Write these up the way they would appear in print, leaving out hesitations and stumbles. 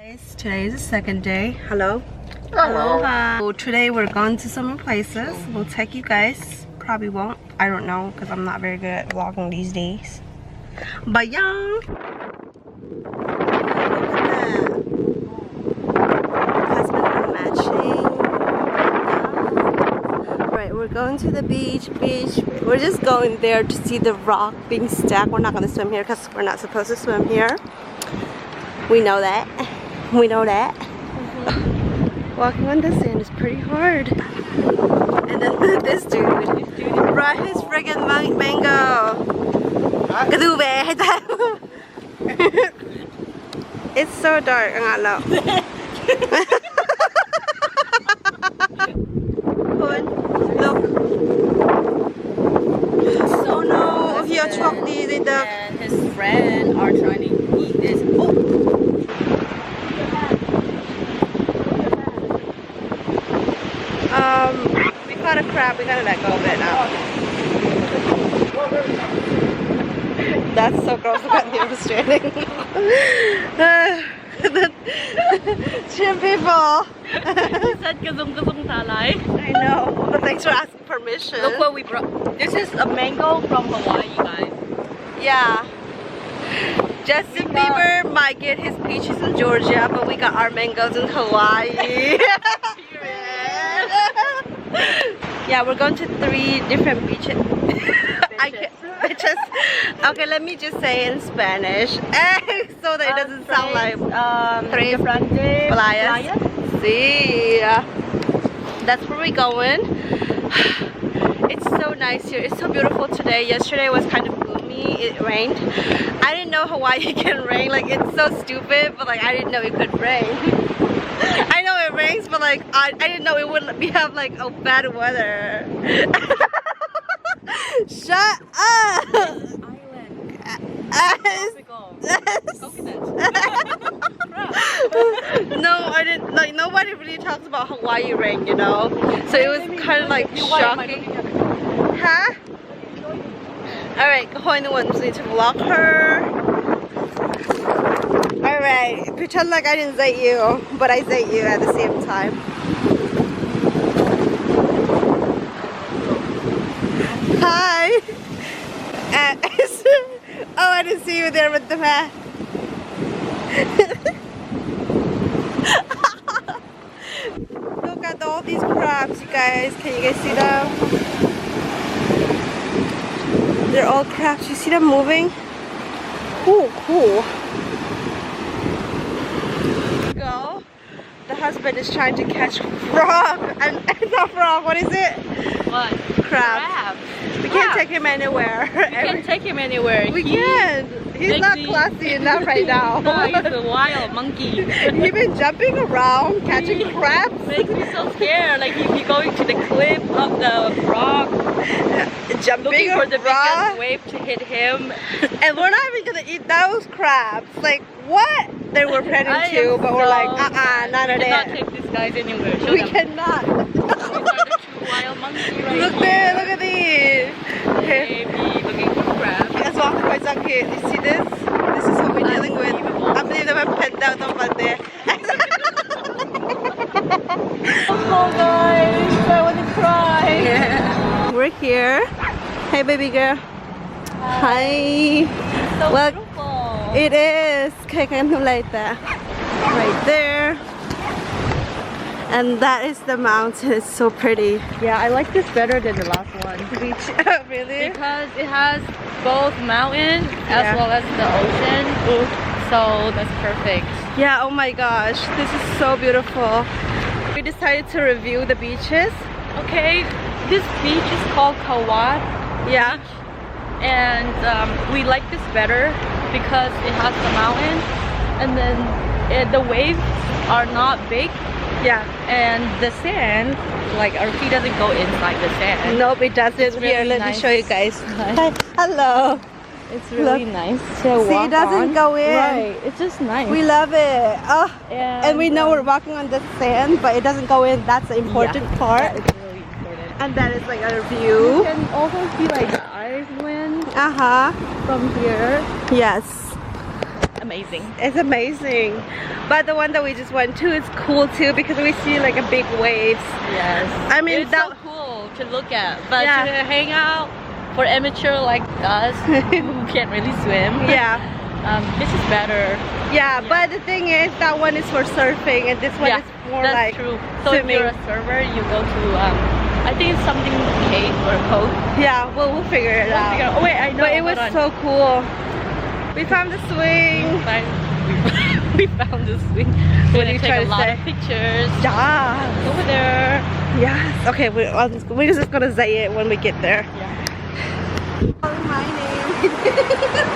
Guys, today is the second day. Hello. Hello. So today we're going to some places. We'll take you guys. Probably won't. I don't know because I'm not very good at vlogging these days. But young. Husband matching. Right, we're going to the beach. We're just going there to see the rock being stacked. We're not going to swim here because we're not supposed to swim here. We know that. We know that. Walking on the sand is pretty hard. And then this dude brought his friggin' mango. It's so dark. Look. So no, if you're chocolate, And his friend are trying to eat this. We caught a crab. We gotta let go of it now. That's so gross. I got devastating. Chim people. He said kazung talai. I know. But thanks for asking permission. Look what we brought. This is a mango from Hawaii, guys. Yeah. Justin Bieber might get his peaches in Georgia, but we got our mangoes in Hawaii. Yeah, we're going to 3 different beaches. Bitches. Okay, let me just say it in Spanish so that it doesn't sound like Tres Grandes playas. See, that's where we're going. It's so nice here. It's so beautiful today. Yesterday was kind of gloomy. It rained. I didn't know Hawaii can rain. Like, it's so stupid, but like I didn't know it could rain. I know it rains, but like I didn't know it would have like a bad weather. Shut up! No, I didn't. Like, nobody really talks about Hawaii rain, you know. So it was kind of like shocking. Huh? All right, Hoina wants me to vlog her. All right, pretend like I didn't say you, but I say you at the same time. Hi. Oh, I didn't see you there with the mat. Look at all these crabs, you guys. Can you guys see them? They're all crabs. You see them moving? Ooh, cool. Go. The husband is trying to catch frog. And not frog. What is it? What? Crab. We can't take him anywhere. We can't take him anywhere. We can't. He's not classy enough right now. No, he's a wild monkey. He's been jumping around, catching crabs. Makes me so scared. Like he'd be going to the cliff of the rock, Jumping looking for the around. biggest wave to hit him. And we're not even gonna eat those crabs. Like, what? They were planning to, but we're like, none of We cannot that. take these guys anywhere. Show We them. cannot. These are the 2 wild monkeys right Look here. there, look at these. They be looking for crabs. Let's walk quite so cute. You see this? This is what we're dealing with. I believe that I'm penned out on Monday. Oh guys, I want to cry. Yeah. We're here. Hey baby girl. Hi. So Look, beautiful. it is. Okay, can you like that? Right there. And that is the mountain. It's so pretty. Yeah, I like this better than the last one. Beach. Really? Because it has both mountain as well as the ocean. So that's perfect. Yeah, oh my gosh. This is so beautiful. We decided to review the beaches. Okay, this beach is called Kawat. Yeah. And we like this better because it has the mountain. And then the waves are not big. Yeah. And the sand, like our feet doesn't go inside the sand. Nope, it doesn't. It's really Here, let me nice. show you guys. Hi. Hello. It's really Look. nice to See, walk it doesn't on. go in. Right, it's just nice. We love it. Oh, and we know we're walking on the sand, but it doesn't go in. That's the important part. That is really important. And that is like our You view. can also see like the island Uh-huh. from here. Yes. amazing. It's amazing. But the one that we just went to is cool too because we see like a big waves. Yes. I mean, it's that so cool to look at, but Yeah. to hang out for amateur like us who can't really swim, yeah. this is better. Yeah, but the thing is that one is for surfing and this one Yeah, is more that's like true. So swimming. if you're a server, you go to I think it's something cave or cove. Yeah, well, we'll figure it out. Oh wait, I know. But it was hold on. so cool. We found the swing. We found the swing. What We're are you gonna take trying a to lot say? of pictures. Yeah. Over there. Yes. Okay, we're just gonna say it when we get there. Yeah. My name.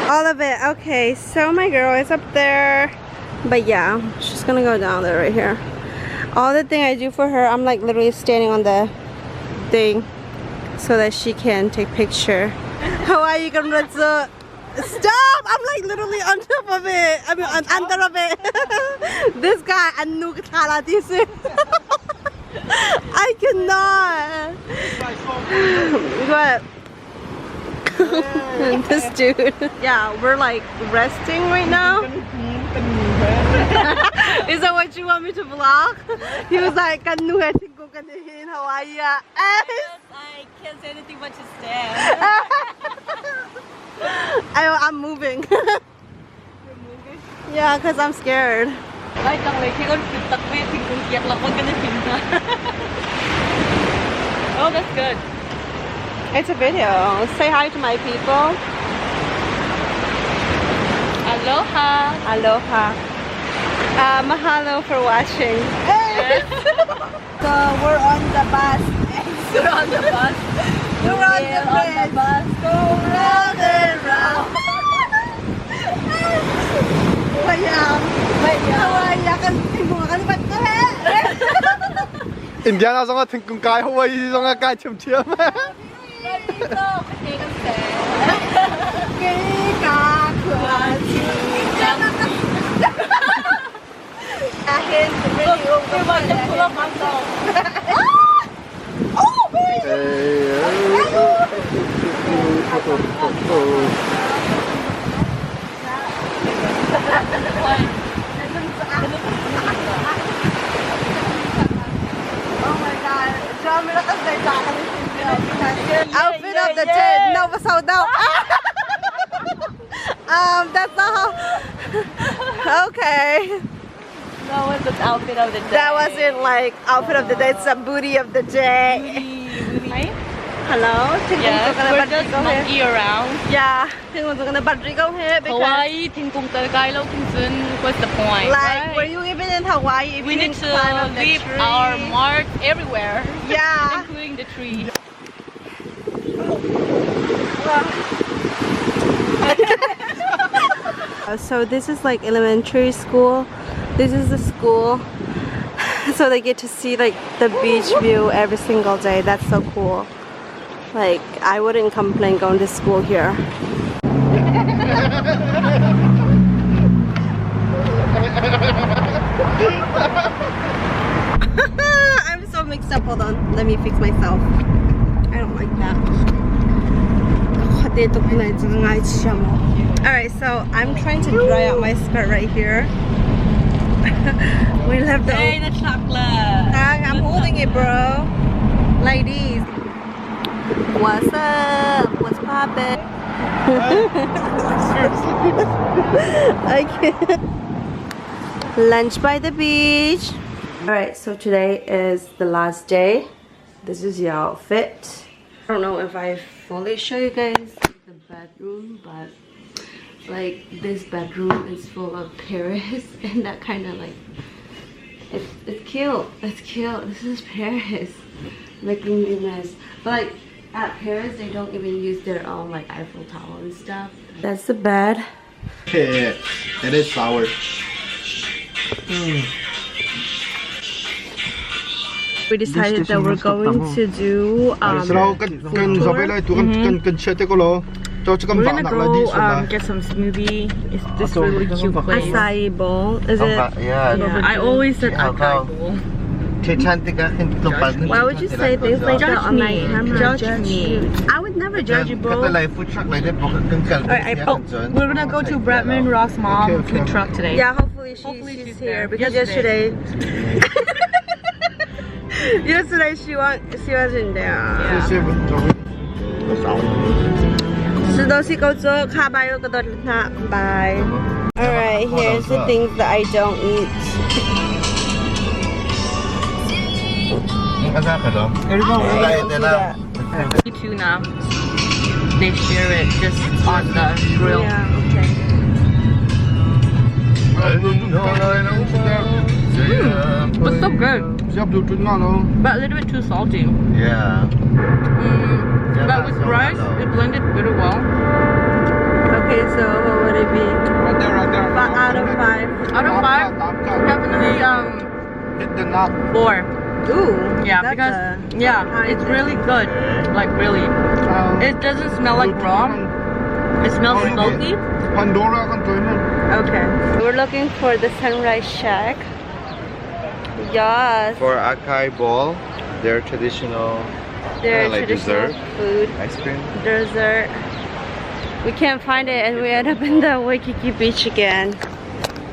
All of it. Okay, so my girl is up there. But yeah, she's gonna go down there right here. All the thing I do for her, I'm like literally standing on the thing so that she can take picture. How are you gonna stop? I'm like literally on top of it. I mean under of it. This guy I cannot. What? This dude. Yeah, we're like resting right now. Is that what you want me to vlog? He was like, how are you? I can't say anything but to stand. I'm moving. Yeah, because I'm scared. Ay, tangli, khi con tự tập với thì cũng kiệt là con cái này Oh, that's good. It's a video. Say hi to my people. Aloha. Aloha. Mahalo for watching. Yes. So we're on the bus. We're on the bus. We're on the bridge. bus. Go round and round. Indiana giống như con cái Hawaii giống như cái chim chim. Outfit of the day. No, but so no. That's not how. Okay. That was the outfit of the day. That wasn't like outfit of the day. It's a booty of the day. Right? Hello. Yes, we're just monkey around. Yeah. Because Hawaii, Tingkung Talagai, Lo Tingsun, what's the point? like, right? were you even in Hawaii? If We you need didn't to climb up the leave tree? our mark everywhere, Yeah. including the tree. So this is like elementary school. This is the school. So they get to see like the beach view every single day. That's so cool. Like I wouldn't complain going to school here. I'm so mixed up. Hold on. Let me fix myself. I don't like that. Alright, so I'm trying to dry out my skirt right here. We left the Hey, the chocolate. I'm holding it, bro. Like these. What's up? What's poppin'? I can't. Lunch by the beach. Alright, so today is the last day. This is your outfit. I don't know if I fully show you guys the bedroom, but like this bedroom is full of Paris and that kind of like it's cute. It's cute. This is Paris making me mess. But like at Paris they don't even use their own like Eiffel Tower and stuff. That's the bed. Okay, it is sour. We decided that we're going to do Sao cần sabay lại tu cần cần chết cái lo. We're gonna go get some smoothie. It's this really cute place. Acai bowl. Is it? Yeah, I always said acai bowl. Why would you say things like that on my camera? Judge me. I would never judge you, bro. We're gonna go to Bradman Rock's mom food truck today. Yeah, hopefully she's here because yesterday she wasn't there. 吃东西够做，卡巴有个多那 bye. Alright, here's the things that I don't eat. Tuna. They share it just on the grill. Yeah, okay. But so good. But a little bit too salty. Yeah. But with rice, it blended really well. Okay, so what would it be? Right there. Out of 5. Out of 5, definitely 4. Ooh. Yeah, that's because high it's tech. really good. Like really, it doesn't smell like raw. It smells smoky. Okay. We're looking for the Sunrise Shack. Yes. For acai bowl, their traditional Their like traditional dessert. food. ice cream. Dessert. We can't find it and we end up in the Waikiki beach again.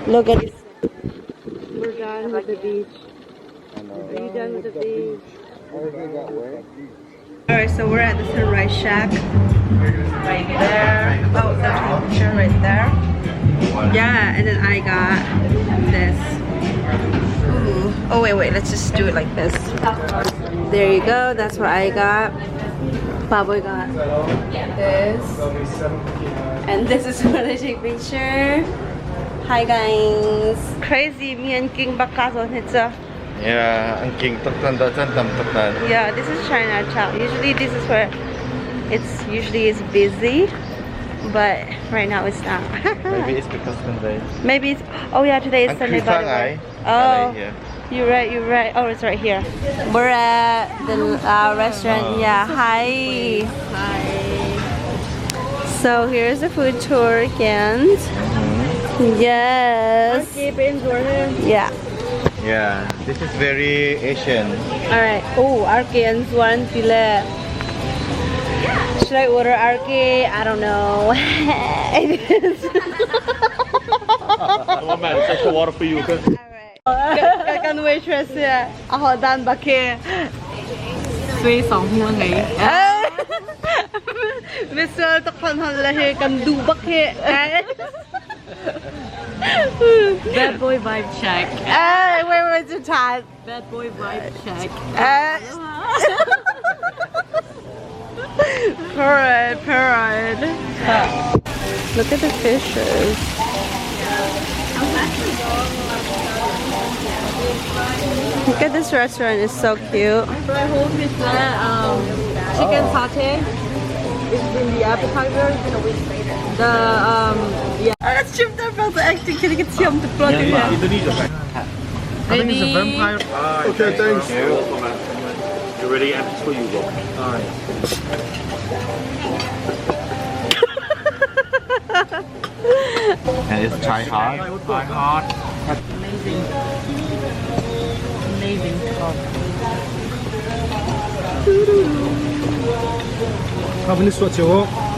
Look at this. We're done with the beach. Are you done with the beach? Alright, so we're at the Sunrise Shack. Right there. Oh, that's the picture right there. Yeah, and then I got this. Ooh. Oh wait, let's just do it like this. There you go, that's what I got. Baboy got this. And this is where I take picture. Hi guys. Crazy, me and King Bakason hitsah. Yeah, ang king taktan taktan. Yeah, this is Chinatown. Usually this is where it's busy, but right now it's not. Maybe it's because Sunday. Maybe it's, oh yeah, today is Sunday by the way. Oh, you're right. Oh, it's right here. We're at the restaurant. Yeah, hi. So here's the food tour again. Yes. Yeah. Yeah, this is very Asian. Alright. Oh, Arkeans one filet. Should I order Arke? I don't know. It is. man, take the water for you. Alright. Can waitress here. Ako dan bake. Suy 2 huân này. Mr. Takpan halahe kan du bake. Bad boy vibe check. Wait, to chat. Bad boy vibe check. Parade. Look at the fishes. Look at this restaurant, it's so cute. So I hope it's chicken satay. It's been the appetizer. It's been a week later. Let's chip that about the acting. Can I get some to plug in? Maybe. Okay, thanks. You ready? That's for you, bro. Alright. And it's Thai hot. Thai hot. Amazing top.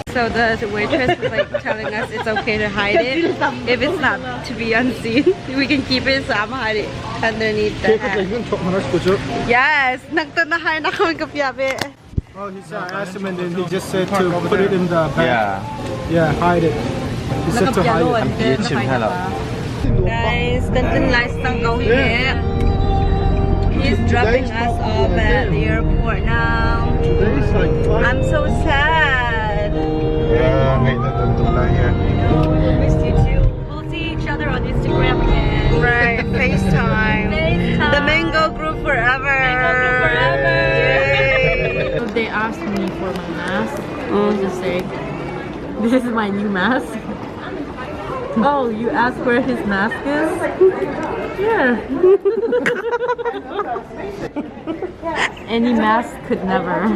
So the waitress was like telling us it's okay to hide it if it's not to be unseen. We can keep it, so I'm hide it underneath the hat. Yes, nagtanahay na kami kapyabe. Oh, he said, I asked him and then he just said to put it in the bag. Yeah, hide it. He said to hide it. Guys, ganitong lifestyle going. He's dropping us off at the airport now. I'm so sad. Yeah, may natutula here. We missed you too. We'll see each other on Instagram again. Right, FaceTime. The Mango Group forever. So they asked me for my mask. I'll just say, this is my new mask. Oh, you asked where his mask is? Here. Any mask could never.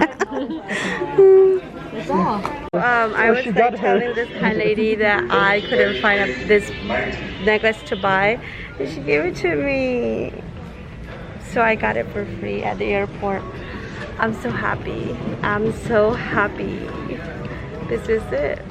That's all. I was like telling this kind lady that I couldn't find this necklace to buy, and she gave it to me. So I got it for free at the airport. I'm so happy. I'm so happy. This is it.